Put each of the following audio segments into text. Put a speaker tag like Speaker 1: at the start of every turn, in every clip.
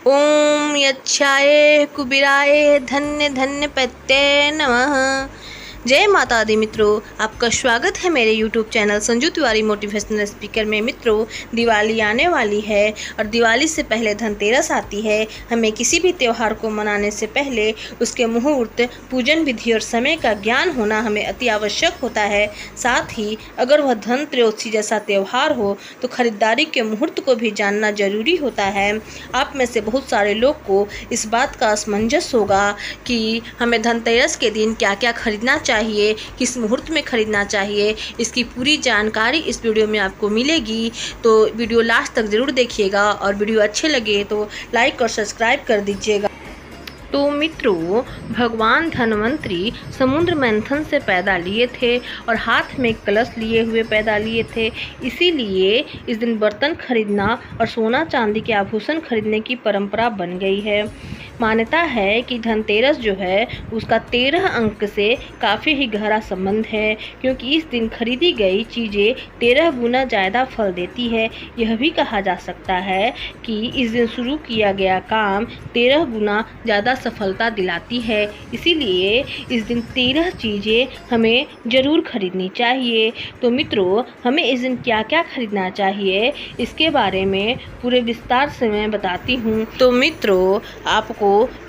Speaker 1: ओम यच्छाय कुबेराय धन्य धन्य प्रत्यय नमः। जय माता दी मित्रों, आपका स्वागत है मेरे YouTube channel Sanju Tiwari motivational speaker में। मित्रों, दिवाली आने वाली है और दिवाली से पहले धनतेरस आती है। हमें किसी भी त्यौहार को मनाने से पहले उसके मुहूर्त, पूजन विधि और समय का ज्ञान होना हमें अति आवश्यक होता है। साथ ही अगर वह धनत्रयोदशी जैसा त्यौहार हो तो खरीदारी के मुहूर्त को भी जानना जरूरी होता है। आप में से बहुत सारे लोग को इस बात का असमंजस होगा कि हमें धनतेरस के दिन क्या क्या खरीदना चाहिए, किस मुहूर्त में खरीदना चाहिए। इसकी पूरी जानकारी इस वीडियो में आपको मिलेगी, तो वीडियो लास्ट तक ज़रूर देखिएगा और वीडियो अच्छे लगे तो लाइक और सब्सक्राइब कर दीजिएगा। तो मित्रों, भगवान धन्वंतरी समुद्र मंथन से पैदा लिए थे और हाथ में कलश लिए हुए पैदा लिए थे। इसीलिए इस दिन बर्तन खरीदना और सोना चांदी के आभूषण खरीदने की परंपरा बन गई है। मान्यता है कि धनतेरस जो है उसका 13 अंक से काफ़ी ही गहरा संबंध है, क्योंकि इस दिन खरीदी गई चीज़ें 13 गुना ज़्यादा फल देती है। यह भी कहा जा सकता है कि इस दिन शुरू किया गया काम 13 गुना ज़्यादा सफलता दिलाती है। इसीलिए इस दिन 13 चीज़ें हमें ज़रूर खरीदनी चाहिए। तो मित्रों, हमें इस दिन क्या क्या खरीदना चाहिए इसके बारे में पूरे विस्तार से मैं बताती हूँ। तो मित्रों, आपको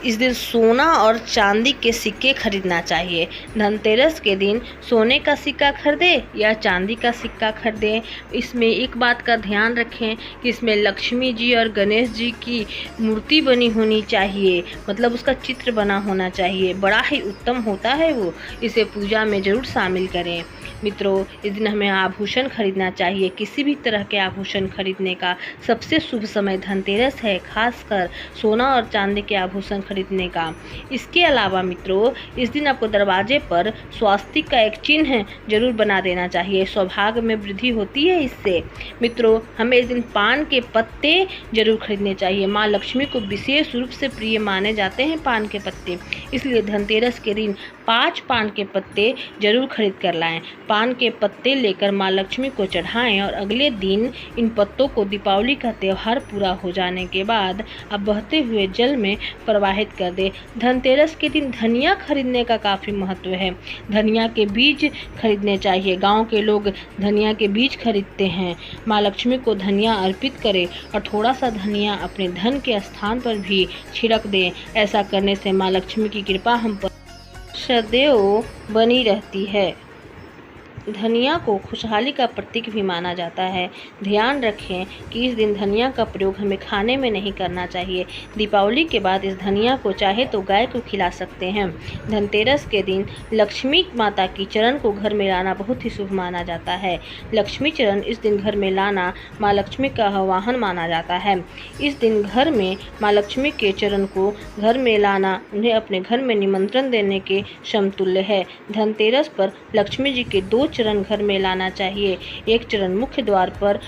Speaker 1: इस दिन सोना और चांदी के सिक्के खरीदना चाहिए। धनतेरस के दिन सोने का सिक्का खरीदें या चांदी का सिक्का खरीदें, इसमें एक बात का ध्यान रखें कि इसमें लक्ष्मी जी और गणेश जी की मूर्ति बनी होनी चाहिए, मतलब उसका चित्र बना होना चाहिए। बड़ा ही उत्तम होता है वो, इसे पूजा में ज़रूर शामिल करें। मित्रों, इस दिन हमें आभूषण खरीदना चाहिए। किसी भी तरह के आभूषण खरीदने का सबसे शुभ समय धनतेरस है, खासकर सोना और चांदी के आभूषण खरीदने का। इसके अलावा मित्रों, इस दिन आपको दरवाजे पर स्वास्तिक का एक चिन्ह जरूर बना देना चाहिए। सौभाग्य में वृद्धि होती है इससे। मित्रों, हमें इस दिन पान के पत्ते जरूर खरीदने चाहिए। माँ लक्ष्मी को विशेष रूप से प्रिय माने जाते हैं पान के पत्ते, इसलिए धनतेरस के दिन 5 पान के पत्ते जरूर खरीद कर लाएं। पान के पत्ते लेकर माँ लक्ष्मी को चढ़ाएं और अगले दिन इन पत्तों को दीपावली का त्यौहार पूरा हो जाने के बाद अब बहते हुए जल में प्रवाहित कर दें। धनतेरस के दिन धनिया खरीदने का काफ़ी महत्व है। धनिया के बीज खरीदने चाहिए। गांव के लोग धनिया के बीज खरीदते हैं। माँ लक्ष्मी को धनिया अर्पित करें और थोड़ा सा धनिया अपने धन के स्थान पर भी छिड़क दें। ऐसा करने से माँ लक्ष्मी की कृपा हम पर सदैव बनी रहती है। धनिया को खुशहाली का प्रतीक भी माना जाता है। ध्यान रखें कि इस दिन धनिया का प्रयोग हमें खाने में नहीं करना चाहिए। दीपावली के बाद इस धनिया को चाहे तो गाय को खिला सकते हैं। धनतेरस के दिन लक्ष्मी माता की चरण को घर में लाना बहुत ही शुभ माना जाता है। लक्ष्मी चरण इस दिन घर में लाना माँ लक्ष्मी का आवाहन माना जाता है। इस दिन घर में माँ लक्ष्मी के चरण को घर में लाना उन्हें अपने घर में निमंत्रण देने के समतुल्य है। धनतेरस पर लक्ष्मी जी के 2 चरण घर में लाना चाहिए। एक चरण मुख्य द्वार पर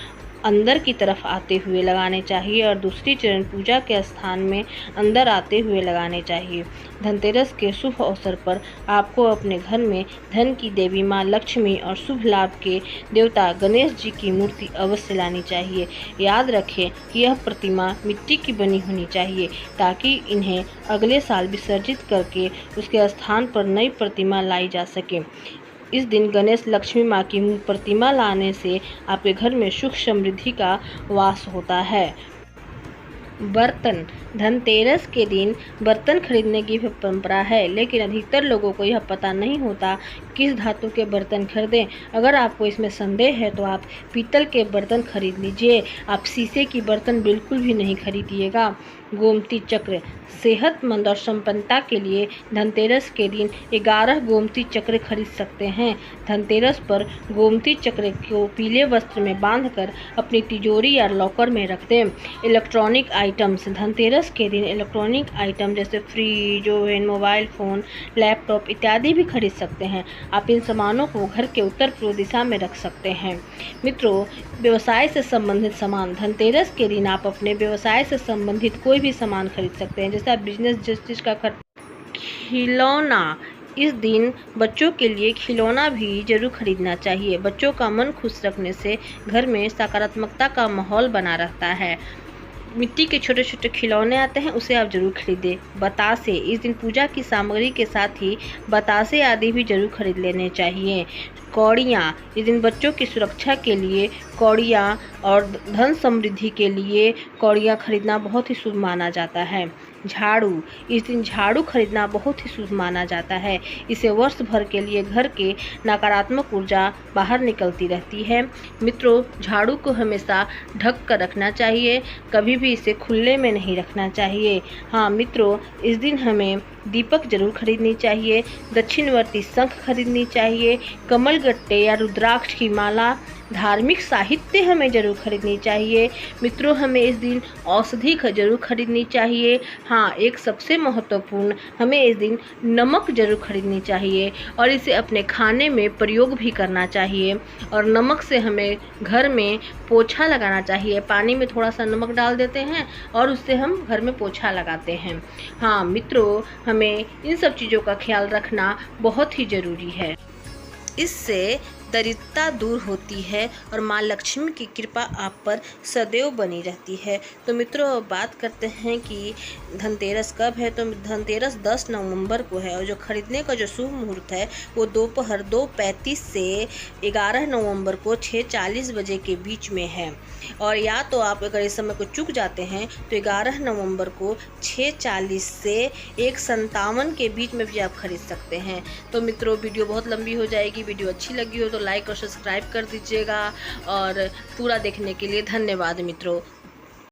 Speaker 1: अंदर की तरफ आते हुए लगाने चाहिए और दूसरी चरण पूजा के स्थान में अंदर आते हुए लगाने चाहिए। धनतेरस के शुभ अवसर पर आपको अपने घर में धन की देवी माँ लक्ष्मी और शुभ लाभ के देवता गणेश जी की मूर्ति अवश्य लानी चाहिए। याद रखें कि यह प्रतिमा मिट्टी की बनी होनी चाहिए, ताकि इन्हें अगले साल विसर्जित करके उसके स्थान पर नई प्रतिमा लाई जा सके। इस दिन गणेश लक्ष्मी माँ की प्रतिमा लाने से आपके घर में सुख समृद्धि का वास होता है। बर्तन, धनतेरस के दिन बर्तन खरीदने की भी परंपरा है, लेकिन अधिकतर लोगों को यह पता नहीं होता किस धातु के बर्तन खरीदें। अगर आपको इसमें संदेह है तो आप पीतल के बर्तन खरीद लीजिए। आप शीशे की बर्तन बिल्कुल भी नहीं खरीदिएगा। गोमती चक्र, सेहतमंद और संपन्नता के लिए धनतेरस के दिन 11 गोमती चक्र खरीद सकते हैं। धनतेरस पर गोमती चक्र को पीले वस्त्र में बांधकर अपनी तिजोरी या लॉकर में रख दें। इलेक्ट्रॉनिक आइटम्स, धनतेरस के दिन इलेक्ट्रॉनिक आइटम जैसे fridge, oven, mobile phone, laptop इत्यादि भी खरीद सकते हैं। आप इन सामानों को घर के उत्तर पूर्व दिशा में रख सकते हैं। मित्रों, व्यवसाय से संबंधित सामान, धनतेरस के दिन आप अपने व्यवसाय से संबंधित कोई भी सामान खरीद सकते हैं, जैसे आप बिजनेस जस्टिस का खिलौना। इस दिन बच्चों के लिए खिलौना भी जरूर खरीदना चाहिए। बच्चों का मन खुश रखने से घर में सकारात्मकता का माहौल बना रहता है। मिट्टी के छोटे छोटे खिलौने आते हैं, उसे आप ज़रूर खरीदें। बतासे, इस दिन पूजा की सामग्री के साथ ही बतासे आदि भी ज़रूर खरीद लेने चाहिए। कौड़ियाँ, इस दिन बच्चों की सुरक्षा के लिए कौड़ियाँ और धन समृद्धि के लिए कौड़ियाँ खरीदना बहुत ही शुभ माना जाता है। झाड़ू, इस दिन झाड़ू खरीदना बहुत ही शुभ माना जाता है। इसे वर्ष भर के लिए घर के नकारात्मक ऊर्जा बाहर निकलती रहती है। मित्रों, झाड़ू को हमेशा ढक कर रखना चाहिए, कभी भी इसे खुले में नहीं रखना चाहिए। हाँ मित्रों, इस दिन हमें दीपक जरूर खरीदनी चाहिए, दक्षिणवर्ती शंख खरीदनी चाहिए, कमल गट्टे या रुद्राक्ष की माला, धार्मिक साहित्य हमें जरूर खरीदनी चाहिए। मित्रों, हमें इस दिन औषधि जरूर खरीदनी चाहिए। हाँ, एक सबसे महत्वपूर्ण, हमें इस दिन नमक जरूर खरीदनी चाहिए और इसे अपने खाने में प्रयोग भी करना चाहिए। और नमक से हमें घर में पोछा लगाना चाहिए। पानी में थोड़ा सा नमक डाल देते हैं और उससे हम घर में पोछा लगाते हैं। हाँ मित्रों, हमें इन सब चीज़ों का ख्याल रखना बहुत ही ज़रूरी है। इससे दरिद्रता दूर होती है और माँ लक्ष्मी की कृपा आप पर सदैव बनी रहती है। तो मित्रों, बात करते हैं कि धनतेरस कब है। तो धनतेरस 10 नवंबर को है और जो खरीदने का जो शुभ मुहूर्त है वो दोपहर 2:35 से 11 नवंबर को 6:40 बजे के बीच में है। और या तो आप अगर इस समय को चूक जाते हैं तो 11 नवंबर को 6:40 से 1:57 के बीच में भी आप खरीद सकते हैं। तो मित्रों, वीडियो बहुत लंबी हो जाएगी। वीडियो अच्छी लगी हो तो लाइक और सब्सक्राइब कर दीजिएगा और पूरा देखने के लिए धन्यवाद मित्रों।